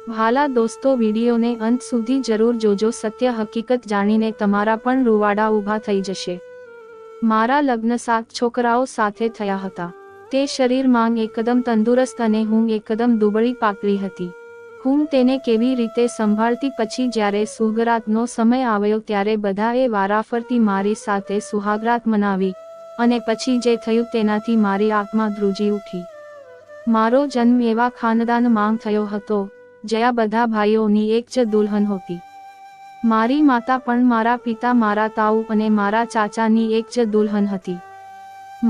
ભાલા દોસ્તો, વિડીયોને અંત સુધી જરૂર જોજો. સત્ય હકીકત જાણીને તમારા પણ રૂવાડા ઊભા થઈ જશે. મારા લગ્ન 7 છોકરાઓ સાથે થયા હતા. તે શરીરમાં એકદમ તંદુરસ્ત અને હું એકદમ દુબળી પાતળી હતી. હું તેને કેવી રીતે સંભાળતી. પછી જ્યારે સુહાગરાતનો સમય આવ્યો ત્યારે બધાએ વારાફરતી મારી સાથે સુહાગરાત મનાવી અને પછી જે થયું તેનાથી મારી આત્મા ધ્રુજી ઉઠી. મારો જન્મ એવા ખાનદાનમાં થયો હતો જ્યાં બધા ભાઈઓની એક જ દુલ્હન હતી. મારી માતા પણ મારા પિતા, મારા તાऊ અને મારા ચાચાની એક જ દુલ્હન હતી.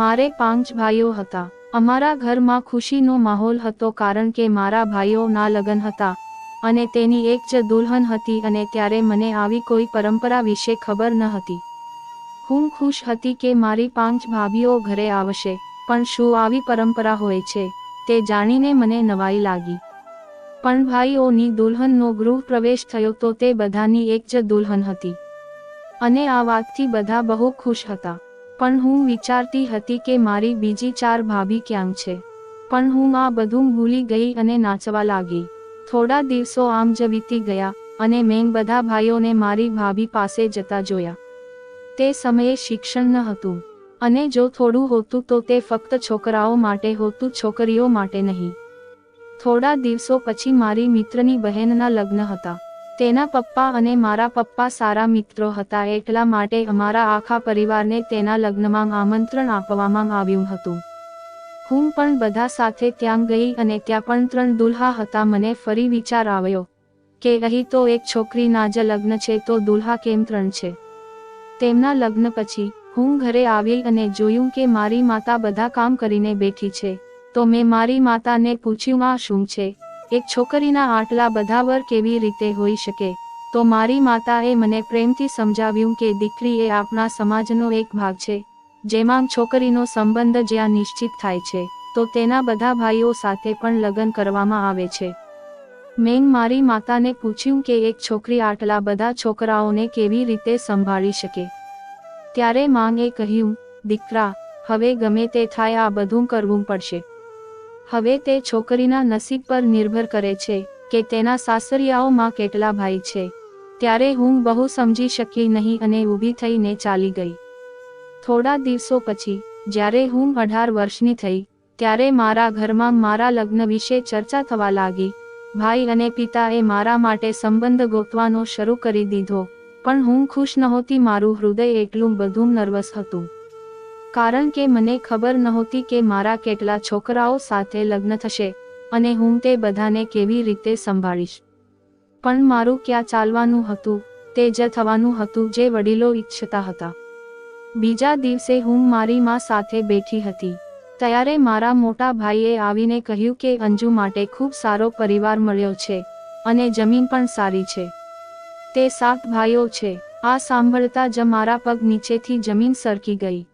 મારે 5 ભાઈઓ હતા. અમારા ઘરમાં ખુશીનો માહોલ હતો કારણ કે મારા ભાઈઓના લગ્ન હતા અને તેની એક જ દુલ્હન હતી અને ત્યારે મને આવી કોઈ પરંપરા વિશે ખબર ન હતી. હું ખુશ હતી કે મારી 5 ભાભીઓ ઘરે આવશે, પણ શું આવી પરંપરા હોય છે તે જાણીને મને નવાઈ લાગી. પણ ભાઈઓની દુલ્હનનો ગૃહ પ્રવેશ થયો તો તે બધાની એક જ દુલ્હન હતી અને આ વાતથી બધા બહુ ખુશ હતા. પણ હું વિચારતી હતી કે મારી બીજી 4 ભાભી ક્યાં છે. પણ હું આ બધું ભૂલી ગઈ અને નાચવા લાગી. થોડા દિવસો આમ જ વીતી ગયા અને મેં બધા ભાઈઓને મારી ભાભી પાસે જતા જોયા. તે સમયે શિક્ષણ ન હતું અને જો થોડું હોતું તો તે ફક્ત છોકરાઓ માટે હોતું, છોકરીઓ માટે નહીં. થોડા દિવસો પછી મારી મિત્રની બહેનના લગ્ન હતા. તેના પપ્પા અને મારા પપ્પા સારા મિત્રો હતા, એટલા માટે અમારા આખા પરિવારને તેના લગ્નમાં આમંત્રણ આપવામાં આવ્યું હતું. હું પણ બધા સાથે ત્યાં ગઈ અને ત્યાં પણ 3 દુલ્હા હતા. મને ફરી વિચાર આવ્યો કે અહીં તો એક છોકરીના જ લગ્ન છે તો દુલ્હા કેમ 3 છે. તેમના લગ્ન પછી હું ઘરે આવી અને જોયું કે મારી માતા બધા કામ કરીને બેઠી છે. તો મેં મારી માતાને પૂછ્યું, આ શું છે? એક છોકરીના આટલા બધા વર કેવી રીતે હોઈ શકે? તો મારી માતાએ મને પ્રેમથી સમજાવ્યું કે દીકરી એ આપણા સમાજનો એક ભાગ છે, જેમાં છોકરીનો સંબંધ જ્યાં નિશ્ચિત થાય છે તો તેના બધા ભાઈઓ સાથે પણ લગ્ન કરવામાં આવે છે. મેં મારી માતાને પૂછ્યું કે એક છોકરી આટલા બધા છોકરાઓને કેવી રીતે સંભાળી શકે? ત્યારે માએ કહ્યું, દીકરા, હવે ગમે તે થાય આ બધું કરવું પડશે. હવે તે છોકરીના નસીબ પર નિર્ભર કરે છે કે તેના સાસરિયાઓમાં કેટલા ભાઈ છે. ત્યારે હું બહુ સમજી શકી નહીં અને ઊભી થઈને ચાલી ગઈ. થોડા દિવસો પછી જ્યારે હું 18 વર્ષની થઈ ત્યારે મારા ઘરમાં મારા લગ્ન વિશે ચર્ચા થવા લાગી. ભાઈ અને પિતાએ મારા માટે સંબંધ ગોતવાનો શરૂ કરી દીધો, પણ હું ખુશ નહોતી. મારું હૃદય એટલું બધું નર્વસ હતું કારણ કે મને ખબર નહોતી કે મારા કેટલા છોકરાઓ સાથે લગ્ન થશે અને હું તે બધાને કેવી રીતે સંભાળીશ. પણ મારું ક્યાં ચાલવાનું હતું, તે જ થવાનું હતું જે વડીલો ઈચ્છતા હતા. બીજા દિવસે હું મારી માં સાથે બેઠી હતી ત્યારે મારા મોટા ભાઈએ આવીને કહ્યું કે અંજુ માટે ખૂબ સારો પરિવાર મળ્યો છે અને જમીન પણ સારી છે. તે 7 ભાઈઓ છે. આ સાંભળતા જ મારા પગ નીચેથી જમીન સરકી ગઈ.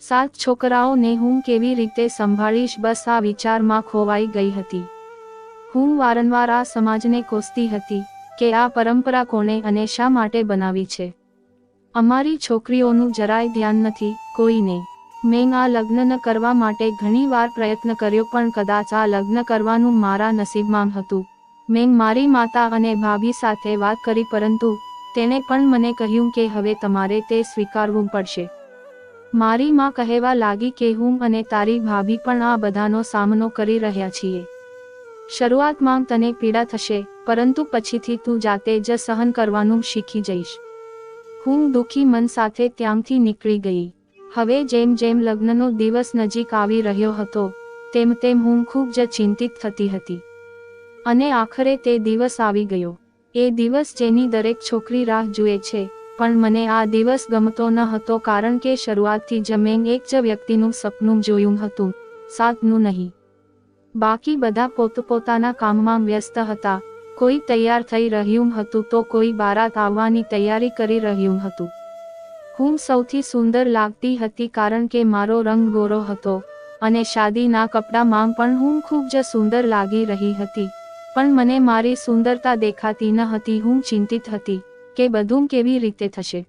7 છોકરાઓને હું કેવી રીતે સંભાળીશ, બસ આ વિચારમાં ખોવાઈ ગઈ હતી. હું વારંવાર આ સમાજને કોસતી હતી કે આ પરંપરા કોણે અને શા માટે બનાવી છે. અમારી છોકરીઓનું જરાય ધ્યાન નથી કોઈને. મેં આ લગ્ન ન કરવા માટે ઘણીવાર પ્રયત્ન કર્યો, પણ કદાચ આ લગ્ન કરવાનું મારા નસીબમાં હતું. મેં મારી માતા અને ભાભી સાથે વાત કરી, પરંતુ તેણે પણ મને કહ્યું કે હવે તમારે તે સ્વીકારવું પડશે. મારી માં કહેવા લાગી કે હું અને તારી ભાભી પણ આ બધાનો સામનો કરી રહ્યા છીએ. શરૂઆતમાં તને પીડા થશે, પરંતુ પછીથી તું જાતે જ સહન કરવાનું શીખી જઈશ. હું દુઃખી મન સાથે ત્યાંથી નીકળી ગઈ. હવે જેમ જેમ લગ્નનો દિવસ નજીક આવી રહ્યો હતો તેમ તેમ હું ખૂબ જ ચિંતિત થતી હતી અને આખરે તે દિવસ આવી ગયો. એ દિવસ જેની દરેક છોકરી રાહ જુએ છે. પણ મને આ દિવસ ગમતો ન હતો કારણ કે શરૂઆતથી જ મેં એક જ વ્યક્તિનું સપનું જોયું હતું, 7નું નહીં. બાકી બધા પોતપોતાના કામમાં વ્યસ્ત હતા. કોઈ તૈયાર થઈ રહ્યું હતું તો કોઈ બારાત આવવાની તૈયારી કરી રહ્યું હતું. હું સૌથી સુંદર લાગતી હતી કારણ કે મારો રંગ ગોરો હતો અને શાદીના કપડામાં પણ હું ખૂબ જ સુંદર લાગી રહી હતી. પણ મને મારી સુંદરતા દેખાતી ન હતી. હું ચિંતિત હતી કે બધું કેવી રીતે થશે.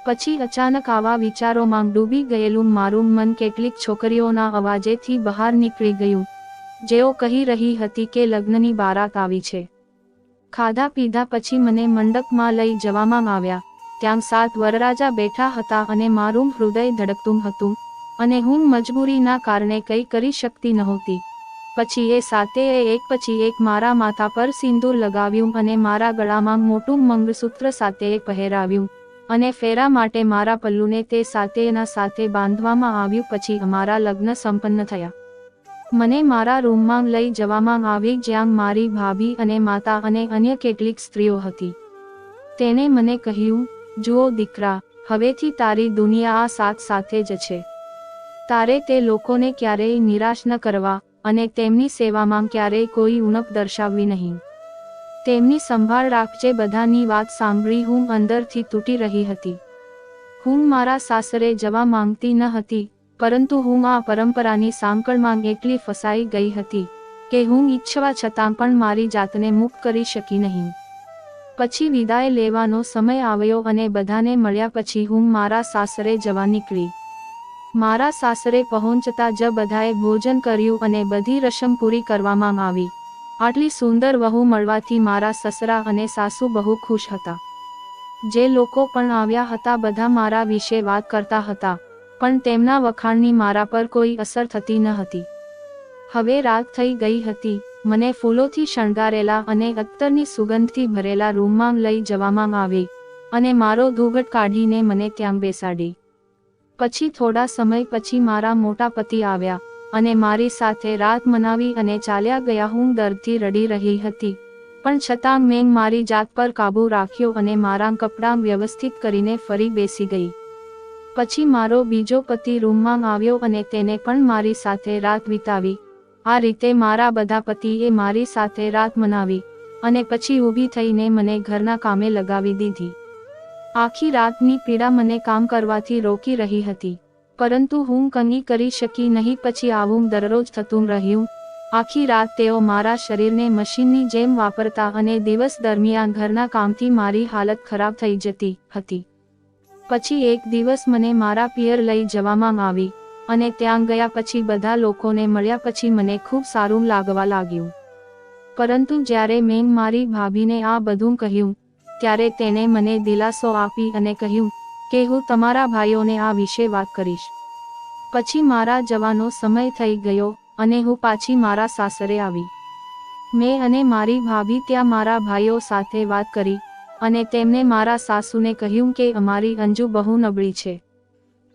પછી અચાનક આવા વિચારોમાં ડૂબી ગયેલું મારું મન કેટલીક છોકરીઓના અવાજેથી બહાર નીકળી ગયું, જેઓ કહી રહી હતી કે લગ્નની બારાત આવી છે. ખાધા પીધા પછી મને મંડપમાં લઈ જવામાં આવ્યા. ત્યાં 7 વરરાજા બેઠા હતા અને મારું હૃદય ધડકતું હતું અને હું મજબૂરીના કારણે કંઈ કરી શકતી નહોતી. પછી એ સાતેએ એક પછી એક મારા માથા પર સિંદૂર લગાવ્યું અને મારા ગળામાં મોટું મંગળસૂત્ર સાતેએ પહેરાવ્યું અને ફેરા માટે મારા પલ્લુને તે સાતેના સાથે બાંધવામાં આવ્યું. પછી અમારા લગ્ન સંપન્ન થયા. મને મારા રૂમમાં લઈ જવામાં આવી જ્યાં મારી ભાભી અને માતા અને અન્ય કેટલીક સ્ત્રીઓ હતી. તેણે મને કહ્યું, જુઓ દીકરા, હવેથી તારી દુનિયા આ સાત સાથે જ છે. તારે તે લોકોને ક્યારેય નિરાશ ન કરવા અને તેમની સેવામાં ક્યારેય કોઈ ઉણપ દર્શાવવી નહીં. તેમની સંભાળ રાખજે. બધાની વાત સાંભળી હું અંદરથી તૂટી રહી હતી. હું મારા સાસરે જવા માંગતી ન હતી, પરંતુ હું આ પરંપરાની સાંકળમાં એટલી ફસાઈ ગઈ હતી કે હું ઈચ્છવા છતાં પણ મારી જાતને મુક્ત કરી શકી નહીં. પછી વિદાય લેવાનો સમય આવ્યો અને બધાને મળ્યા પછી હું મારા સાસરે જવા નીકળી. મારા સાસરે પહોંચતા જ બધાએ ભોજન કર્યું અને બધી રસમ પૂરી કરવામાં આવી. આટલી સુંદર વહુ મળવાથી મારા સસરા અને સાસુ બહુ ખુશ હતા. જે લોકો પણ આવ્યા હતા બધા મારા વિશે વાત કરતા હતા, પણ તેમના વખાણની મારા પર કોઈ અસર થતી ન હતી. હવે રાત થઈ ગઈ હતી. મને ફૂલોથી શણગારેલા અને અત્તરની સુગંધથી ભરેલા રૂમમાં લઈ જવામાં આવી અને મારો ઘૂંઘટ કાઢીને મને ત્યાં બેસાડી. પછી થોડા સમય પછી મારા મોટા પતિ આવ્યા અને મારી સાથે રાત મનાવી અને ચાલ્યા ગયા. હું દર્દથી રડી રહી હતી, પણ છતાં મેં મારી જાત પર કાબૂ રાખ્યો અને મારા કપડાં વ્યવસ્થિત કરીને ફરી બેસી ગઈ. પછી મારો બીજો પતિ રૂમમાં આવ્યો અને તેને પણ મારી સાથે રાત વિતાવી. આ રીતે મારા બધા પતિએ મારી સાથે રાત મનાવી અને પછી ઊભી થઈને મને ઘરના કામે લગાવી દીધી. આખી રાતની પીડા મને કામ કરવાથી રોકી રહી હતી, પરંતુ હું કંઈ કરી શકી નહીં. પછી આવું દરરોજ થતું રહ્યું. આખી રાત તેઓ મારા શરીરને મશીનની જેમ વાપરતા અને દિવસ દરમિયાન ઘરના કામથી મારી હાલત ખરાબ થઈ જતી હતી. પછી એક દિવસ મને મારા પિયર લઈ જવામાં આવી અને ત્યાં ગયા પછી બધા લોકોને મળ્યા પછી મને ખૂબ સારું લાગવા લાગ્યું. પરંતુ જ્યારે મેં મારી ભાભીને આ બધું કહ્યું ત્યારે તેણે મને દિલાસો આપી અને કહ્યું કે હું તમારા ભાઈઓને આ વિશે વાત કરીશ. પછી મારા જવાનો સમય થઈ ગયો અને હું પાછી મારા સાસરે આવી. મેં અને મારી ભાભી ત્યાં મારા ભાઈઓ સાથે વાત કરી અને તેમને મારા સાસુને કહ્યું કે અમારી અંજુ બહુ નબળી છે.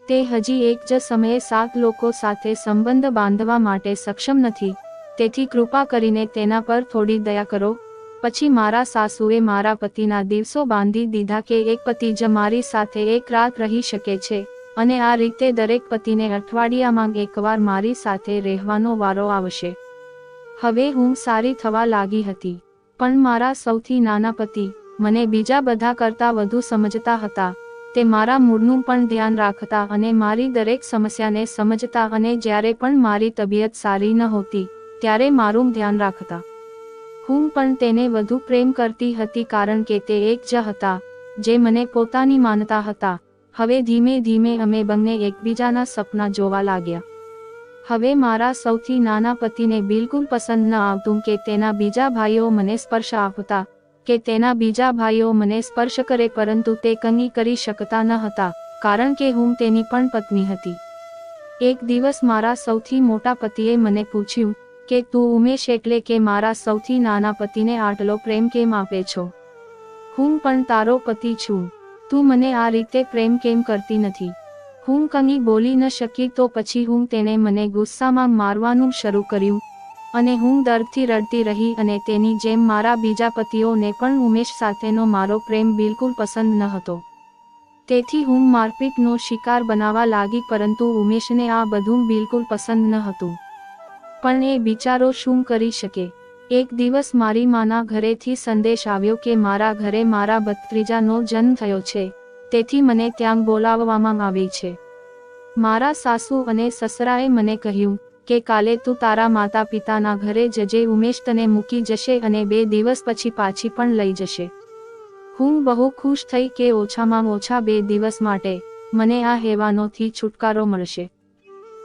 તે હજી એક જ સમયે 7 લોકો સાથે સંબંધ બાંધવા માટે સક્ષમ નથી, તેથી કૃપા કરીને તેના પર થોડી દયા કરો. પછી મારા સાસુએ મારા પતિના દિવસો બાંધી દીધા કે એક પતિ જ મારી સાથે એક રાત રહી શકે છે અને આ રીતે દરેક પતિને અઠવાડિયામાં એકવાર મારી સાથે રહેવાનો વારો આવશે. હવે હું સારી થવા લાગી હતી, પણ મારા સૌથી નાના પતિ મને બીજા બધા કરતાં વધુ સમજતા હતા. તે મારા મૂડનું પણ ધ્યાન રાખતા અને મારી દરેક સમસ્યાને સમજતા અને જ્યારે પણ મારી તબિયત સારી ન હોતી ત્યારે મારું ધ્યાન રાખતા. હું પણ તેને વધુ પ્રેમ કરતી હતી કારણ કે તે એક જ હતા જે મને પોતાની માનતા હતા. હવે ધીમે ધીમે અમે બંને એકબીજાના સપના જોવા લાગ્યા. હવે મારા સૌથી નાના પતિને બિલકુલ પસંદ ન આવતું કે તેના બીજા ભાઈઓ મને સ્પર્શ આપતા કે તેના બીજા ભાઈઓ મને સ્પર્શ કરે, પરંતુ તે કંઈ કરી શકતા ન હતા કારણ કે હું તેની પણ પત્ની હતી. એક દિવસ મારા સૌથી મોટા પતિએ મને પૂછ્યું કે તું ઉમેશ એટલે કે મારા સૌથી નાના પતિને આટલો પ્રેમ કેમ આપે છો? હું પણ તારો પતિ છું, તું મને આ રીતે પ્રેમ કેમ કરતી નથી? હું કંઈ બોલી ન શકી તો પછી હું તેને મને ગુસ્સામાં મારવાનું શરૂ કર્યું અને હું દર્દથી રડતી રહી અને તેની જેમ મારા બીજા પતિઓને પણ ઉમેશ સાથેનો મારો પ્રેમ બિલકુલ પસંદ ન હતો. તેથી હું મારપીટનો શિકાર બનવા લાગી, પરંતુ ઉમેશને આ બધું બિલકુલ પસંદ ન હતું. પણ એ બિચારો શું કરી શકે? એક દિવસ મારી માના ઘરેથી સંદેશ આવ્યો કે મારા ઘરે મારા ભત્રીજાનો જન્મ થયો છે, તેથી મને ત્યાં બોલાવવામાં આવી છે. મારા સાસુ અને સસરાએ મને કહ્યું કે કાલે તું તારા માતા પિતાના ઘરે જજે. ઉમેશ તને મૂકી જશે અને 2 દિવસ પછી પાછી પણ લઈ જશે. હું બહુ ખુશ થઈ કે ઓછામાં ઓછા 2 દિવસ માટે મને આ હેવાનોથી છુટકારો મળશે.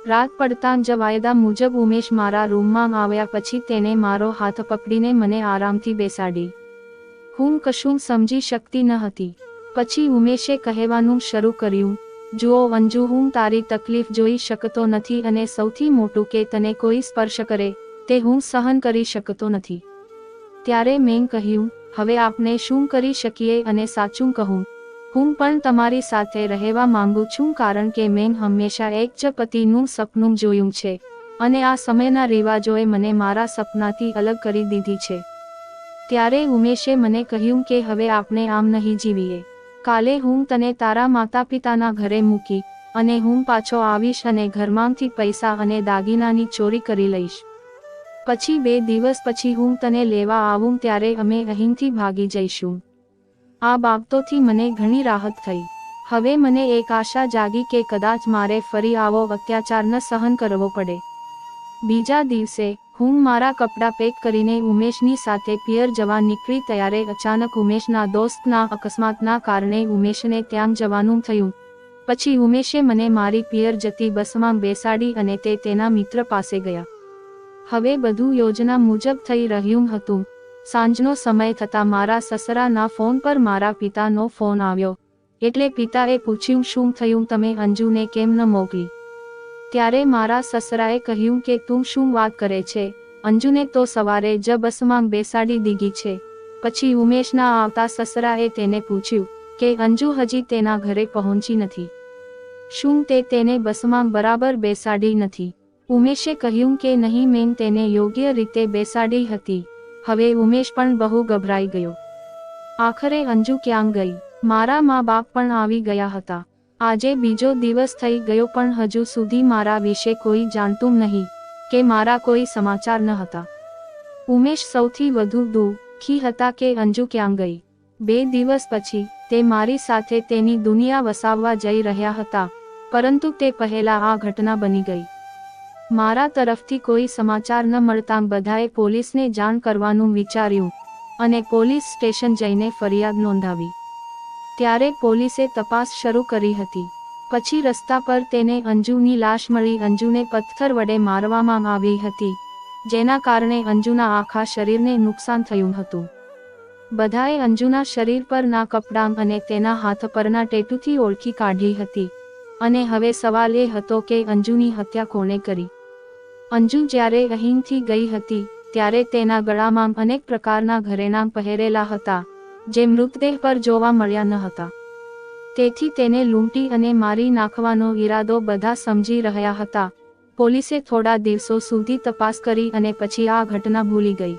રાત પડતાં જ વાયદા મુજબ ઉમેશ મારા રૂમમાં આવ્યા. પછી તેને મારો હાથ પકડીને મને આરામથી બેસાડી. હું કશું સમજી શકતી ન હતી. પછી ઉમેશે કહેવાનું શરૂ કર્યું, જુઓ અંજુ, હું તારી તકલીફ જોઈ શકતો નથી અને સૌથી મોટું કે તને કોઈ સ્પર્શ કરે તે હું સહન કરી શકતો નથી. ત્યારે મેં કહ્યું, હવે આપણે શું કરી શકીએ? અને સાચું કહું, હું પણ તમારી સાથે રહેવા માંગુ છું, કારણ કે મેં હંમેશા એક જ પતિનું સપનું જોયું છે અને આ સમયના રિવાજોએ મને મારા સપનાથી અલગ કરી દીધી છે. ત્યારે ઉમેશે મને કહ્યું કે હવે આપણે આમ નહીં જીવીએ. કાલે હું તને તારા માતા પિતાના ઘરે મૂકી અને હું પાછો આવીશ અને ઘરમાંથી પૈસા અને દાગીનાની ચોરી કરી લઈશ. પછી 2 દિવસ પછી હું તને લેવા આવું ત્યારે અમે અહીંથી ભાગી જઈશું. આ બાબતોથી મને ઘણી રાહત થઈ. હવે મને એક આશા જાગી કે કદાચ મારે ફરી આવો અત્યાચાર ન સહન કરવો પડે. બીજા દિવસે હું મારા કપડાં પેક કરીને ઉમેશની સાથે પિયર જવા નીકળી. ત્યારે અચાનક ઉમેશના દોસ્તના અકસ્માતના કારણે ઉમેશને ત્યાં જવાનું થયું. પછી ઉમેશે મને મારી પિયર જતી બસમાં બેસાડી અને તે તેના મિત્ર પાસે ગયા. હવે બધું યોજના મુજબ થઈ રહ્યું હતું. સાંજનો સમય થતાં મારા સસરાના ફોન પર મારા પિતાનો ફોન આવ્યો. એટલે પિતાએ પૂછ્યું, શું થયું, તમે અંજુને કેમ ન મોકલી? ત્યારે મારા સસરાએ કહ્યું કે તું શું વાત કરે છે, અંજુને તો સવારે જ બસમાં બેસાડી દીધી છે. પછી ઉમેશના આવતા સસરાએ તેને પૂછ્યું કે અંજુ હજી તેના ઘરે પહોંચી નથી, શું તે તેને બસમાં બરાબર બેસાડી નથી? ઉમેશે કહ્યું કે નહીં, મેં તેને યોગ્ય રીતે બેસાડી હતી. હવે ઉમેશ પણ બહુ ગભરાઈ ગયો. આખરે અંજુ ક્યાં ગઈ? મારા મા બાપ પણ આવી ગયા હતા. આજે બીજો દિવસ થઈ ગયો પણ હજુ સુધી મારા વિશે કોઈ જાણતું નહીં કે મારા કોઈ સમાચાર ન હતા. ઉમેશ સૌથી વધુ દુઃખી હતા કે અંજુ ક્યાં ગઈ. 2 દિવસ પછી તે મારી સાથે તેની દુનિયા વસાવવા જઈ રહ્યા હતા, પરંતુ તે પહેલા આ ઘટના બની ગઈ. મારા તરફથી કોઈ સમાચાર ન મળતા બધાએ પોલીસને જાણ કરવાનું વિચાર્યું અને પોલીસ સ્ટેશન જઈને ફરિયાદ નોંધાવી. ત્યારે પોલીસે તપાસ શરૂ કરી હતી. પછી રસ્તા પર તેને અંજુની લાશ મળી. અંજુને પથ્થર વડે મારવામાં આવી હતી, જેના કારણે અંજુના આખા શરીરને નુકસાન થયું હતું. બધાએ અંજુના શરીર પરના કપડાં અને તેના હાથ પરના ટેટુથી ઓળખી કાઢી હતી અને હવે સવાલ એ હતો કે અંજુની હત્યા કોણે કરી? અંજુ જ્યારે અહીંથી ગઈ હતી ત્યારે તેના ગળામાં અનેક પ્રકારના ઘરેણાં પહેરેલા હતા, જે મૃતદેહ પર જોવા મળ્યા ન હતા. તેથી તેને લૂંટી અને મારી નાખવાનો ઈરાદો બધા સમજી રહ્યા હતા. પોલીસે થોડા દિવસો સુધી તપાસ કરી અને પછી આ ઘટના ભૂલી ગઈ.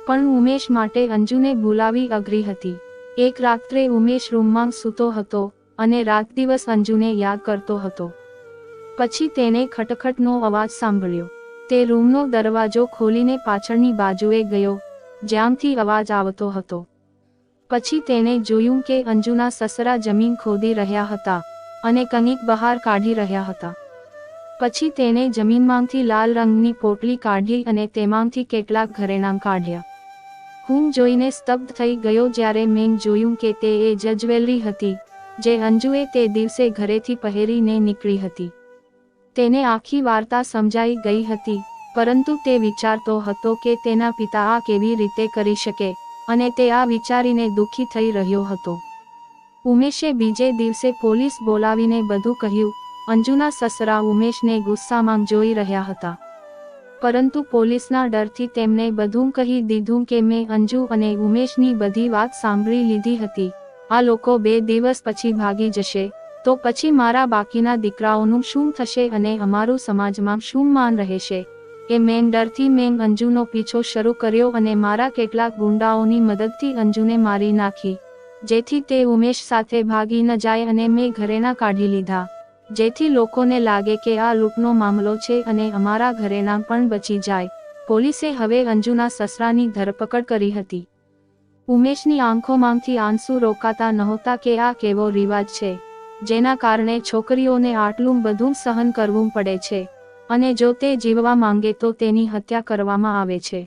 પણ ઉમેશ માટે અંજુને ભૂલાવી અઘરી હતી. એક રાત્રે ઉમેશ રૂમમાં સૂતો હતો અને રાત દિવસ અંજુને યાદ કરતો હતો. પછી તેને ખટખટનો અવાજ સાંભળ્યો. તે રૂમનો દરવાજો ખોલીને પાછળની બાજુએ ગયો જ્યાંથી અવાજ આવતો હતો. પછી તેને જોયું કે અંજુના સસરા જમીન ખોદી રહ્યા હતા અને કંઈક બહાર કાઢી રહ્યા હતા. પછી તેને જમીનમાંથી લાલ રંગની પોટલી કાઢી અને તેમાંથી કેટલાક ઘરેણાં કાઢ્યા. હું જોઈને સ્તબ્ધ થઈ ગયો જ્યારે મેં જોયું કે તે એ જ જ્વેલરી હતી જે અંજુએ તે દિવસે ઘરેથી પહેરીને નીકળી હતી. તેને આખી વાર્તા સમજાઈ ગઈ હતી, પરંતુ તે વિચારતો હતો કે તેના પિતા આ કેવી રીતે કરી શકે અને તે આ વિચારીને દુઃખી થઈ રહ્યો હતો. ઉમેશે બીજે દિવસે પોલીસ બોલાવીને બધું કહ્યું. અંજુના સસરા ઉમેશને ગુસ્સામાં જોઈ રહ્યા હતા, પરંતુ પોલીસના ડરથી તેમને બધું કહી દીધું કે મેં અંજુ અને ઉમેશની બધી વાત સાંભળી લીધી હતી. આ લોકો 2 દિવસ પછી ભાગી જશે તો પછી મારા બાકીના દીકરાઓનું શું થશે અને અમારું સમાજમાં શું માન રહેશે? એ મેં ડરથી મેં અંજુનો પીછો શરૂ કર્યો અને મારા કેટલાક ગુંડાઓની મદદથી અંજુને મારી નાખી, જેથી તે ઉમેશ સાથે ભાગી ન જાય અને મેં ઘરેણાં કાઢી લીધા, જેથી લોકોને લાગે કે આ લૂંટનો મામલો છે અને અમારા ઘરેણાં પણ બચી જાય. પોલીસે હવે અંજુના સસરાની ધરપકડ કરી હતી. ઉમેશની આંખોમાંથી આંસુ રોકાતા નહોતા કે આ કેવો રિવાજ છે જેના કારણે છોકરીઓને આટલું બધું સહન કરવું પડે છે અને જો તે જીવવા માંગે તો તેની હત્યા કરવામાં આવે છે.